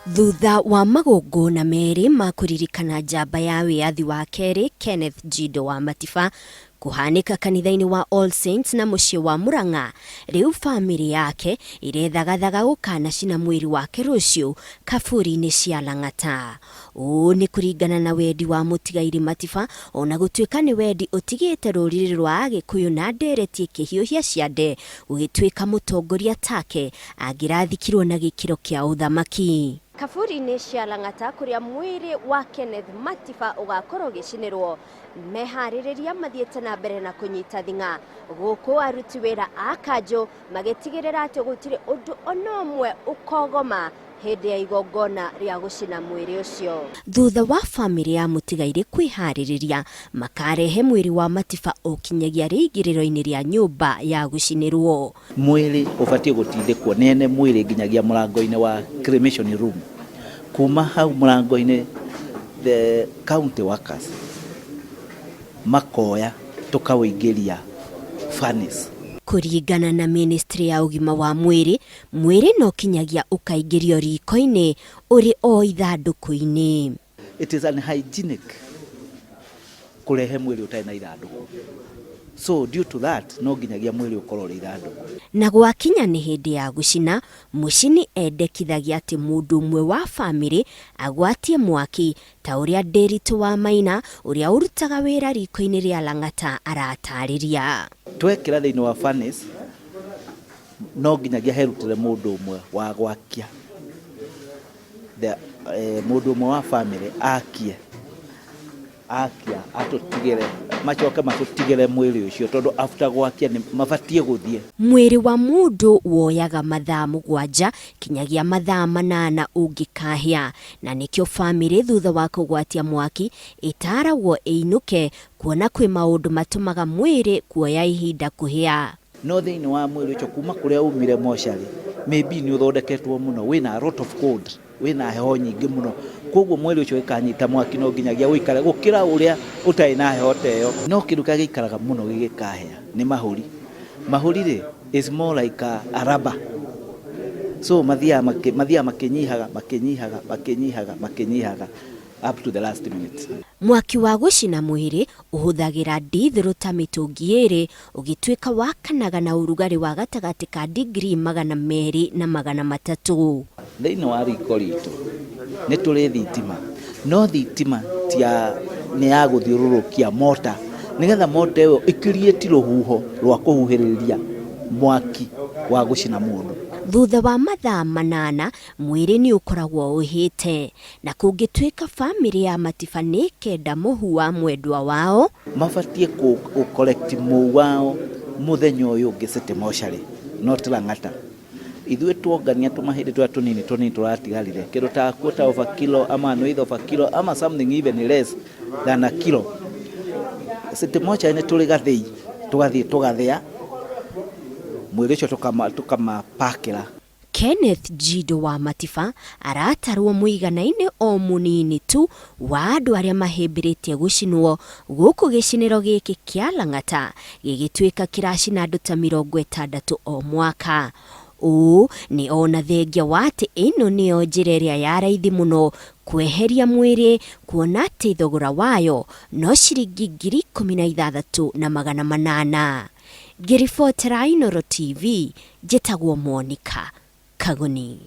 Thutha wa magongona meri ma kuririkana njamba ya wiyathi wa keri Kenneth Jindo wa Matiba kuhanika kanitha-ini wa All Saints na mucii wa Murang'a, riu family yake irethagathaga gukanacina mwiri wake ruciu kaburi-ini cia Lang'ata. Uu ni kuringana na wendi wa mutigairi Matiba, ona gutuika ni wendi utigite ruriri rwa Agikuyu na ndereti ikihiuhia ciande gugituika mutongoria take angirathikirwo na gikiro kia uthamaki. Kaburi-ini cia Lang'ata kuria mwiri wa Kenneth Matiba ugakorwo gicinirwo, mehaririria mathiete na mbere na kunyita thinga guku aruti wira a kanjo magitigirira ati gutiri undu onomwe ukogoma hindi ya igongona ria gucina mwiri ucio. Thutha wa family ya mutigairi kwihaririria, makarehe mwiri wa Matiba ukinyagia riigiriro-ini ria nyumba ya gucinirwo. Mwiri ubatie gutindikwo nene mwiri nginyagia murango-ini wa cremation room. Kuma hau murango-ini the county workers makoya tukawingiria furnace. Kuringana na ministry ya ugima wa mwiri no kinyagia ukaingirio riko-ini uri o ithanduku-ini. It is unhygienic kurehe mwiri utai na ithanduku. So due to that no nginyagia mwiri ukorwo ri ithanduku. Na gwakinya ni hindi ya gucina, mucini endekithagia ati mundu umwe wa family agwatie mwaki ta uria Nderitu wa Maina uria urutaga wira riko-ini ria Lang'ata aratariria. Twekira thiini wa furnace no nginyagia herutire mundu umwe wa gwakia mundu umwe wa family akia atutigire macoke matutigire mwiri ucio tondu after gwakia ni mabatie guthie. Mwiri wa mundu woyaga mathaa 7 kinyagia mathaa 8 ungikahia, na nikio family thutha wa kugwatia mwaki itaragwo einuke kuona kwi maundu matumaga mwiri kuoya ihinda kuhia. No thiini wa mwiri ucio kuma kuria umire moshari maybe ni uthondeketwo muno, wina a lot of cold, wina heho nyingi muno, koguo mwiri ucio ikanyita mwaki no nginyagia wikare gukira uria utai na heho teyo. No kindu kagikaraga muno gigikahia ni mahuri ri is more like a rubber, so mathia makinyihaga up to the last minute. Mwaki wa gucina mwiri uhuthagira ndithiro ta mitungi iri ugituika wakanaga na urugari wa gatagati ka degree 200 na 300. Thiini wa riko ritu ni turi thitima, no thitima tia ni ya guthiururukia mota nigetha mota iyo ikirieti ruhuho rwa kuhuhiriria mwaki wa gucina mundu. Thutha wa mathaa 8 mwiri ni ukoragwo uhite, na kungituika family ya Matiba ni kenda muhu wa mwendwa wao mabatie ku collect mu wao muthenya uyu ngisete moshari not Lang'ata. Ithwe tuongania tumahindi twa tunini turatigarire kindu ta quarter of a kilo ama no of a kilo ama something even less than a kilo. Sete moshari ni turi gathei tugathia mwiri ucio tukamapakira. Kenneth Jindo wa Matiba aratarwo muigana-ini o munini tu wa andu aria mahembiritie gucinwo guku giciniro giki kia Lang'ata gigituika kiracina andu ta 60 o mwaka. Ni ona thengia wa ati ino niyo njira iria ya raithi muno kweheria mwiri, kuona ati thogora wayo no ciringi 16,800. Ngiribotera Inooro TV, njitagwo Monica Kaguni.